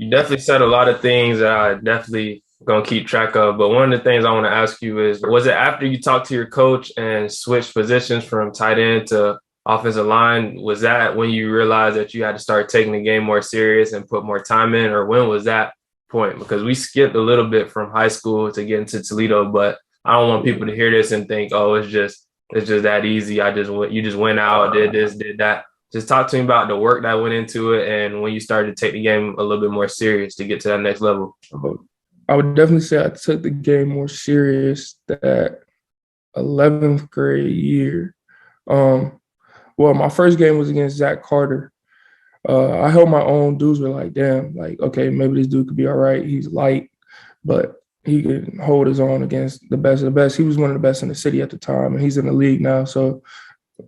You definitely said a lot of things that I definitely gonna keep track of. But one of the things I want to ask you is, was it after you talked to your coach and switched positions from tight end to offensive line? Was that when you realized that you had to start taking the game more serious and put more time in, or when was that point? Because we skipped a little bit from high school to get into Toledo, but I don't want people to hear this and think, oh, it's just that easy. You just went out, did this, did that. Just talk to me about the work that went into it and when you started to take the game a little bit more serious to get to that next level. I would definitely say I took the game more serious that 11th grade year. Um, well, my first game was against Zach Carter. I held my own. Dudes were like, damn, like, okay, maybe this dude could be all right. He's light, but he could hold his own against the best of the best. He was one of the best in the city at the time, and he's in the league now. So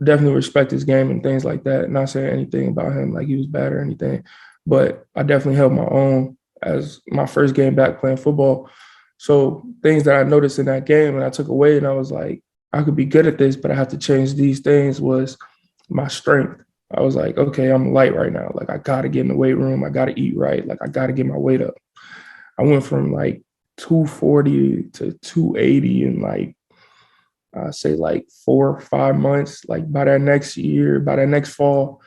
definitely respect his game and things like that. Not saying anything about him like he was bad or anything, but I definitely held my own as my first game back playing football. So things that I noticed in that game and I took away and I was like, I could be good at this, but I have to change these things was my strength. I was like, okay, I'm light right now. Like I gotta get in the weight room. I gotta eat right. Like I gotta get my weight up. I went from like 240 to 280 in like I say like 4 or 5 months. Like by that next year, by that next fall,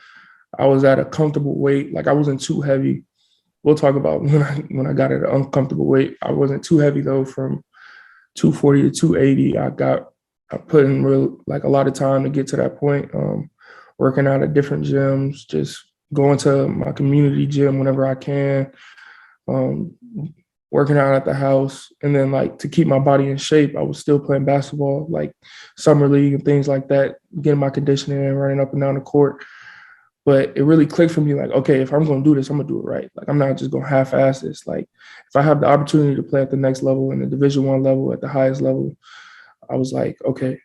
I was at a comfortable weight. Like I wasn't too heavy. We'll talk about when I got at an uncomfortable weight. I wasn't too heavy though. From 240 to 280, I put in real like a lot of time to get to that point. Working out at different gyms, just going to my community gym whenever I can. Um, Working out at the house, and then like to keep my body in shape, I was still playing basketball, like summer league and things like that, getting my conditioning and running up and down the court. But it really clicked for me, like, okay, if I'm gonna do this, I'm gonna do it right. Like I'm not just gonna half-ass this. Like if I have the opportunity to play at the next level, in the Division 1 level, at the highest level, I was like, okay,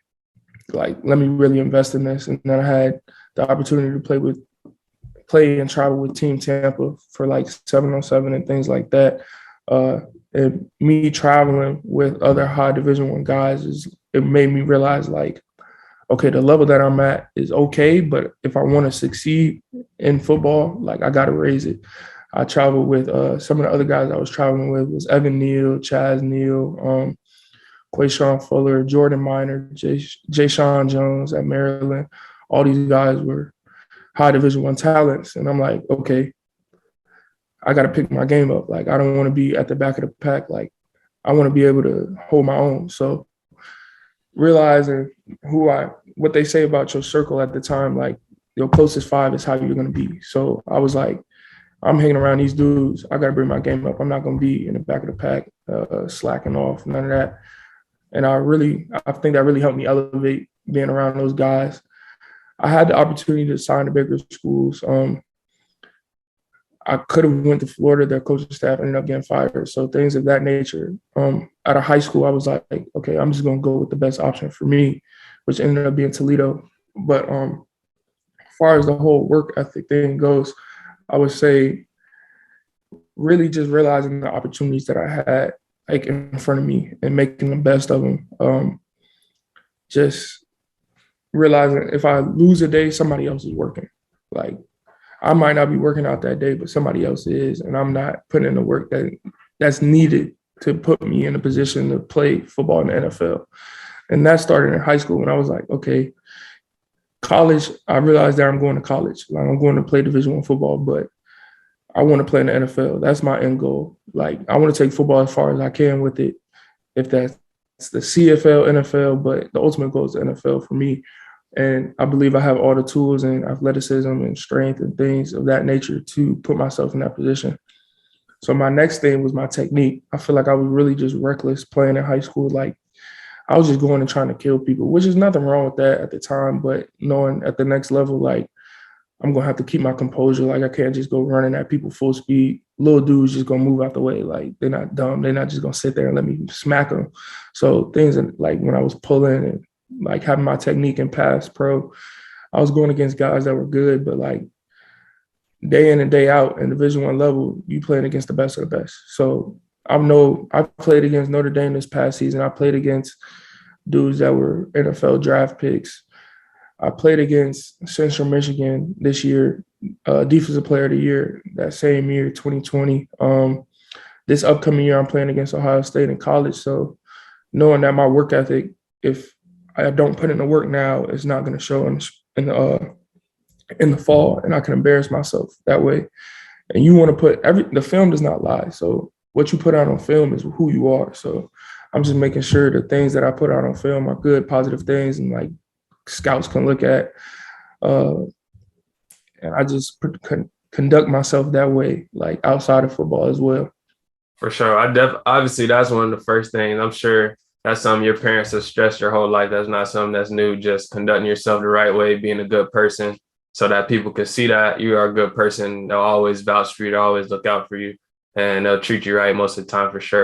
like let me really invest in this. And then I had the opportunity to play and travel with Team Tampa for like 7-on-7 and things like that. Uh, and me traveling with other high Division 1 guys it made me realize like, okay, the level that I'm at is okay, but if I want to succeed in football, like I got to raise it. I traveled with some of the other guys I was traveling with was Evan Neal, Chaz Neal, Quayshawn Fuller, Jordan Miner, Jay Sean Jones at Maryland. All these guys were high Division 1 talents, and I'm like, okay, I got to pick my game up. Like I don't want to be at the back of the pack. Like I want to be able to hold my own. So realizing what they say about your circle at the time, like your closest five is how you're going to be. So I was like, I'm hanging around these dudes. I got to bring my game up. I'm not going to be in the back of the pack, slacking off, none of that. And I think that really helped me elevate being around those guys. I had the opportunity to sign to bigger schools. I could have went to Florida. Their coaching staff ended up getting fired. So things of that nature. Out of high school, I was like, okay, I'm just gonna go with the best option for me, which ended up being Toledo. But as far as the whole work ethic thing goes, I would say really just realizing the opportunities that I had like in front of me and making the best of them. Just realizing if I lose a day, somebody else is working. Like I might not be working out that day, but somebody else is, and I'm not putting in the work that's needed to put me in a position to play football in the NFL. And that started in high school when I was like, okay, college, I realized that I'm going to college. Like I'm going to play Division 1 football, but I want to play in the NFL. That's my end goal. Like I want to take football as far as I can with it. If that's the CFL, NFL, but the ultimate goal is the NFL for me. And I believe I have all the tools and athleticism and strength and things of that nature to put myself in that position. So my next thing was my technique. I feel like I was really just reckless playing in high school. Like I was just going and trying to kill people, which is nothing wrong with that at the time. But knowing at the next level, like I'm gonna have to keep my composure. Like I can't just go running at people full speed. Little dudes just gonna move out the way. Like they're not dumb. They're not just gonna sit there and let me smack them. So things like when I was pulling and like having my technique in pass pro, I was going against guys that were good, but like day in and day out in Division 1 level, you playing against the best of the best. So I played against Notre Dame this past season. I played against dudes that were NFL draft picks. I played against Central Michigan this year. Defensive Player of the Year that same year, 2020. This upcoming year, I'm playing against Ohio State in college. So knowing that my work ethic, if I don't put in the work now, it's not going to show in the fall, and I can embarrass myself that way. And you want to put the film does not lie. So what you put out on film is who you are. So I'm just making sure the things that I put out on film are good, positive things, and like scouts can look at. And I just conduct myself that way, like outside of football as well. For sure. Obviously that's one of the first things. I'm sure that's something your parents have stressed your whole life. That's not something that's new, just conducting yourself the right way, being a good person so that people can see that you are a good person. They'll always vouch for you, they'll always look out for you, and they'll treat you right most of the time for sure.